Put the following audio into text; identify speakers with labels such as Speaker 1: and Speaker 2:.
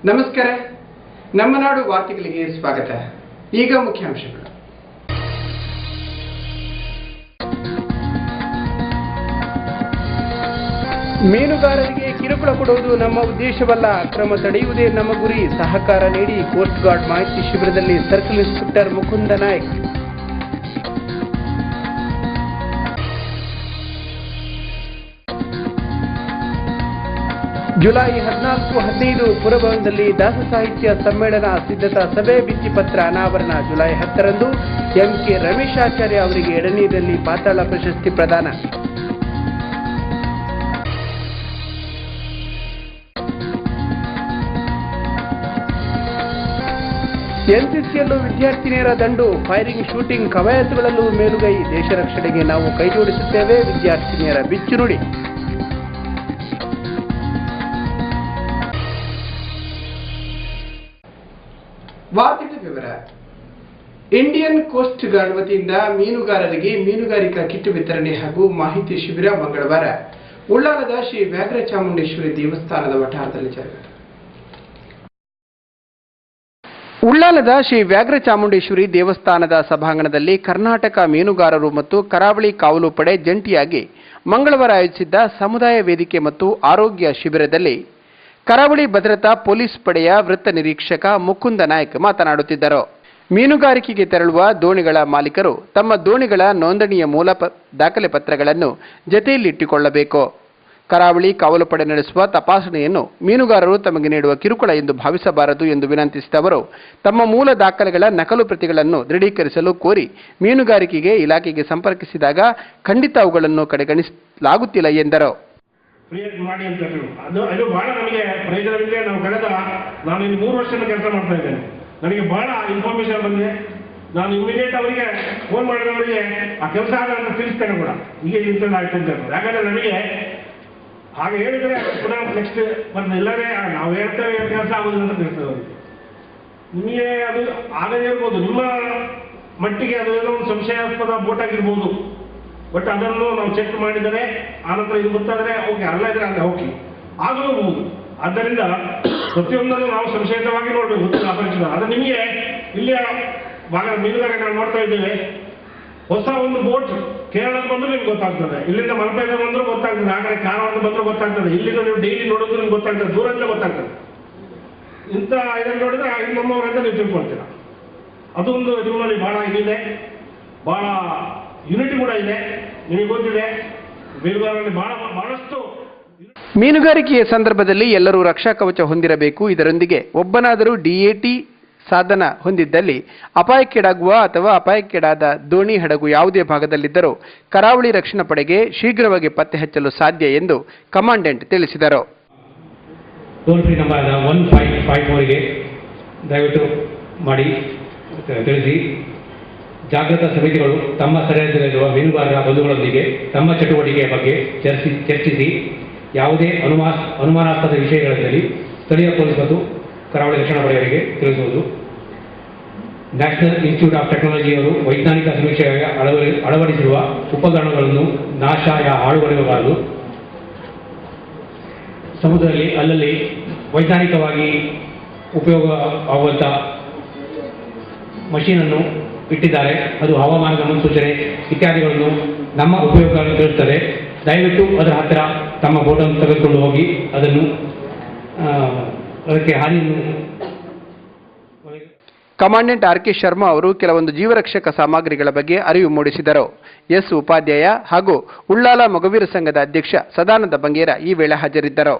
Speaker 1: ನಮಸ್ಕಾರ. ನಮ್ಮ ನಾಡು ವಾರ್ತೆಗಳಿಗೆ ಸ್ವಾಗತ. ಈಗ ಮುಖ್ಯಾಂಶಗಳು. ಮೀನುಗಾರರಿಗೆ ಕಿರುಕುಳ ಕೊಡುವುದು ನಮ್ಮ ಉದ್ದೇಶವಲ್ಲ, ಅಕ್ರಮ ತಡೆಯುವುದೇ ನಮ್ಮ ಗುರಿ. ಸಹಕಾರ ನೀಡಿ ಕೋಸ್ಟ್ ಗಾರ್ಡ್ ಮಾಹಿತಿ ಶಿಬಿರದಲ್ಲಿ circle inspector Mukunda Naik. July 14-15 ಪುರಭವನದಲ್ಲಿ ದಾಸ ಸಾಹಿತ್ಯ ಸಮ್ಮೇಳನ ಸಿದ್ಧತಾ ಸಭೆ ಭಿತ್ತಿಪತ್ರ ಅನಾವರಣ. ಜುಲೈ 10ರಂದು ಎಂಕೆ ರಮೇಶಾಚಾರ್ಯ ಅವರಿಗೆ ಎಡನೀರಲ್ಲಿ ಪಾತಾಳ ಪ್ರಶಸ್ತಿ ಪ್ರದಾನ. ಎನ್ಸಿಸಿಯಲ್ಲೂ ವಿದ್ಯಾರ್ಥಿನಿಯರ ದಂಡು, ಫೈರಿಂಗ್, ಶೂಟಿಂಗ್, ಕವಾಯತುಗಳಲ್ಲೂ ಮೇಲುಗೈ. ದೇಶ ರಕ್ಷಣೆಗೆ ನಾವು ಕೈಜೋಡಿಸುತ್ತೇವೆ, ವಿದ್ಯಾರ್ಥಿನಿಯರ ಬಿಚ್ಚುನುಡಿ. ವಾರ್ತೆಗಳ ವಿವರ. ಇಂಡಿಯನ್ ಕೋಸ್ಟ್ ಗಾರ್ಡ್ ವತಿಯಿಂದ ಮೀನುಗಾರರಿಗೆ ಮೀನುಗಾರಿಕಾ ಕಿಟ್ ವಿತರಣೆ ಹಾಗೂ ಮಾಹಿತಿ ಶಿಬಿರ ಮಂಗಳವಾರ ಉಳ್ಳಾಲದ ಶ್ರೀ ವ್ಯಾಘ್ರ ಚಾಮುಂಡೇಶ್ವರಿ ದೇವಸ್ಥಾನದ ವಠಾರದಲ್ಲಿ ಜರುಗಿತು. ಉಳ್ಳಾಲದ ಶ್ರೀ ವ್ಯಾಘ್ರ ಚಾಮುಂಡೇಶ್ವರಿ ದೇವಸ್ಥಾನದ ಸಭಾಂಗಣದಲ್ಲಿ ಕರ್ನಾಟಕ ಮೀನುಗಾರರು ಮತ್ತು ಕರಾವಳಿ ಕಾವಲು ಪಡೆ ಜಂಟಿಯಾಗಿ ಮಂಗಳವಾರ ಆಯೋಜಿಸಿದ್ದ ಸಮುದಾಯ ವೇದಿಕೆ ಮತ್ತು ಆರೋಗ್ಯ ಶಿಬಿರದಲ್ಲಿ ಕರಾವಳಿ ಭದ್ರತಾ ಪೊಲೀಸ್ ಪಡೆಯ ವೃತ್ತ ನಿರೀಕ್ಷಕ ಮುಕುಂದ ನಾಯ್ಕ್ ಮಾತನಾಡುತ್ತಿದ್ದರು. ಮೀನುಗಾರಿಕೆಗೆ ತೆರಳುವ ದೋಣಿಗಳ ಮಾಲೀಕರು ತಮ್ಮ ದೋಣಿಗಳ ನೋಂದಣಿಯ ಮೂಲ ದಾಖಲೆ ಪತ್ರಗಳನ್ನು ಜತೆಯಲ್ಲಿಟ್ಟುಕೊಳ್ಳಬೇಕು. ಕರಾವಳಿ ಕಾವಲು ಪಡೆ ನಡೆಸುವ ತಪಾಸಣೆಯನ್ನು ಮೀನುಗಾರರು ತಮಗೆ ನೀಡುವ ಕಿರುಕುಳ ಎಂದು ಭಾವಿಸಬಾರದು ಎಂದು ವಿನಂತಿಸಿದ ಅವರು, ತಮ್ಮ ಮೂಲ ದಾಖಲೆಗಳ ನಕಲು ಪ್ರತಿಗಳನ್ನು ದೃಢೀಕರಿಸಲು ಕೋರಿ ಮೀನುಗಾರಿಕೆಗೆ ಇಲಾಖೆಗೆ ಸಂಪರ್ಕಿಸಿದಾಗ ಖಂಡಿತ ಅವುಗಳನ್ನು ಕಡೆಗಣಿಸಲಾಗುತ್ತಿಲ್ಲ ಎಂದರು.
Speaker 2: ಕ್ರಿಯೇಟ್ ಮಾಡಿ ಅಂತ ಅದು ಬಹಳ ನಮಗೆ ಪ್ರಯೋಜನವಿದೆ. ನಾನು ಇಲ್ಲಿ 3 ವರ್ಷದ ಕೆಲಸ ಮಾಡ್ತಾ ಇದ್ದೇನೆ. ನನಗೆ ಬಹಳ ಇನ್ಫಾರ್ಮೇಶನ್ ಬಂದಿದೆ. ನಾನು ಇಮಿಡಿಯೇಟ್ ಅವರಿಗೆ ಫೋನ್ ಮಾಡಿದವರಿಗೆ ಆ ಕೆಲಸ ಆದಂತ ತಿಳಿಸ್ತೇನೆ ಕೂಡ, ಈಗ ಇಂಥದ್ದು ಆಯ್ತು ಅಂತ. ಯಾಕಂದ್ರೆ ನನಗೆ ಹಾಗೆ ಹೇಳಿದ್ರೆ ಪುನಃ ನೆಕ್ಸ್ಟ್ ಬಂದು ಎಲ್ಲರೇ ನಾವು ಹೇಳ್ತೇವೆ ಕೆಲಸ ಆಗೋದಿಲ್ಲ ಅಂತ ತಿಳಿಸ್ತೇವೆ ಅವರಿಗೆ. ನಿಮಗೆ ಅದು ಆಗದೇ ಇರ್ಬೋದು, ನಿಮ್ಮ ಮಟ್ಟಿಗೆ ಅದು ಏನೋ ಒಂದು ಸಂಶಯಾಸ್ಪದ ಬೋಟ್ ಆಗಿರ್ಬೋದು. ಬಟ್ ಅದನ್ನು ನಾವು ಚೆಕ್ ಮಾಡಿದರೆ ಆನಂತರ ಇದು ಗೊತ್ತಾದರೆ ಓಕೆ, ಅಲ್ಲ ಇದ್ರೆ ಅಲ್ಲ ಓಕೆ ಆಗಲೂಬಹುದು. ಆದ್ದರಿಂದ ಪ್ರತಿಯೊಂದನ್ನು ನಾವು ಸಂಶಯಿತವಾಗಿ ನೋಡಬೇಕು, ಗೊತ್ತಿಲ್ಲ ಅಪರಿಚಿತ. ಅದು ನಿಮಗೆ ಇಲ್ಲಿಯ ಭಾಗ ಮೀನುಗಾರಿಕೆ ನಾವು ನೋಡ್ತಾ ಇದ್ದೇವೆ. ಹೊಸ ಒಂದು ಬೋಟ್ ಕೇರಳಕ್ಕೆ ಬಂದರೂ ನಿಮ್ಗೆ ಗೊತ್ತಾಗ್ತದೆ, ಇಲ್ಲಿಂದ ಮಲ್ಪೆಗೆ ಬಂದರೂ ಗೊತ್ತಾಗ್ತದೆ, ಆ ಕಡೆ ಕಾರವಾರ ಬಂದರೂ ಗೊತ್ತಾಗ್ತದೆ, ಇಲ್ಲಿಂದ ನೀವು ಡೈಲಿ ನೋಡೋದು ನಿಮ್ಗೆ ಗೊತ್ತಾಗ್ತದೆ, ದೂರದಿಂದ ಗೊತ್ತಾಗ್ತದೆ. ಇಂಥ ಇದನ್ನು ನೋಡಿದ್ರೆ ನಮ್ಮವರಂತ ನೀವು ತಿಳ್ಕೊಳ್ತೀರ. ಅದೊಂದು ಜೀವನದಲ್ಲಿ ಬಹಳ ಇದಿದೆ, ಬಹಳ ಯೂನಿಟಿ ಕೂಡ ಇದೆ. ನಿಮಗೆ ಗೊತ್ತಿದೆ ಮೀನುಗಾರರಲ್ಲಿ ಬಹಳಷ್ಟು.
Speaker 1: ಮೀನುಗಾರಿಕೆಯ ಸಂದರ್ಭದಲ್ಲಿ ಎಲ್ಲರೂ ರಕ್ಷಾ ಕವಚ ಹೊಂದಿರಬೇಕು. ಇದರೊಂದಿಗೆ ಒಬ್ಬನಾದರೂ ಡಿಎಟಿ ಸಾಧನ ಹೊಂದಿದ್ದಲ್ಲಿ ಅಪಾಯಕ್ಕೀಡಾಗುವ ಅಥವಾ ಅಪಾಯಕ್ಕೀಡಾದ ದೋಣಿ, ಹಡಗು ಯಾವುದೇ ಭಾಗದಲ್ಲಿದ್ದರೂ ಕರಾವಳಿ ರಕ್ಷಣಾ ಪಡೆಗೆ ಶೀಘ್ರವಾಗಿ ಪತ್ತೆ ಹಚ್ಚಲು ಸಾಧ್ಯ ಎಂದು ಕಮಾಂಡೆಂಟ್ ತಿಳಿಸಿದರು.
Speaker 3: ಟೋಲ್ ಫ್ರೀ ನಂಬರ್ 1554ಗೆ ದಯವಿಟ್ಟು ಮಾಡಿ ತಿಳಿಸಿ. ಜಾಗೃತಾ ಸಮಿತಿಗಳು ತಮ್ಮ ಸರಿಹದ್ದಿನಲ್ಲಿರುವ ಮೀನುಗಾರರ ಬಂಧುಗಳೊಂದಿಗೆ ತಮ್ಮ ಚಟುವಟಿಕೆಯ ಬಗ್ಗೆ ಚರ್ಚಿಸಿ ಯಾವುದೇ ಅನುಮಾನಾಸ್ಪದ ವಿಷಯಗಳಲ್ಲಿ ಸ್ಥಳೀಯ ಪೊಲೀಸ್ ಮತ್ತು ಕರಾವಳಿ ರಕ್ಷಣಾ ಪಡೆಯವರಿಗೆ ತಿಳಿಸುವುದು. ನ್ಯಾಷನಲ್ ಇನ್ಸ್ಟಿಟ್ಯೂಟ್ ಆಫ್ ಟೆಕ್ನಾಲಜಿಯವರು ವೈಜ್ಞಾನಿಕ ಸಮೀಕ್ಷೆಗಾಗಿ ಅಳವಡಿಸಿರುವ ಉಪಕರಣಗಳನ್ನು ನಾಶ ಹಾಳುಗೊಳಿಸಬಾರದು. ಸಮುದ್ರದಲ್ಲಿ ಅಲ್ಲಲ್ಲಿ ವೈಜ್ಞಾನಿಕವಾಗಿ ಉಪಯೋಗ ಆಗುವಂಥ ಮಷೀನನ್ನು ಇಟ್ಟಿದ್ದಾರೆ. ಅದು ಹವಾಮಾನದ ಮುನ್ಸೂಚನೆ ಇತ್ಯಾದಿಗಳನ್ನು ನಮ್ಮ ಉಪಯೋಗಕ್ಕೆ ಇರುತ್ತದೆ. ದಯವಿಟ್ಟು ಅದರ ಹತ್ತಿರ ತಮ್ಮ ಬೋಟನ್ನು ತೆಗೆದುಕೊಂಡು ಹೋಗಿ ಅದನ್ನು ಅದಕ್ಕೆ ಹಾನಿಯನ್ನು.
Speaker 1: Commandant RK. ಶರ್ಮಾ ಅವರು ಕೆಲವೊಂದು ಜೀವರಕ್ಷಕ ಸಾಮಗ್ರಿಗಳ ಬಗ್ಗೆ ಅರಿವು ಮೂಡಿಸಿದರು. ಎಸ್. ಉಪಾಧ್ಯಾಯ ಹಾಗೂ ಉಳ್ಳಾಲ ಮೊಗವೀರ ಸಂಘದ ಅಧ್ಯಕ್ಷ ಸದಾನಂದ ಬಂಗೇರ ಈ ವೇಳೆ ಹಾಜರಿದ್ದರು.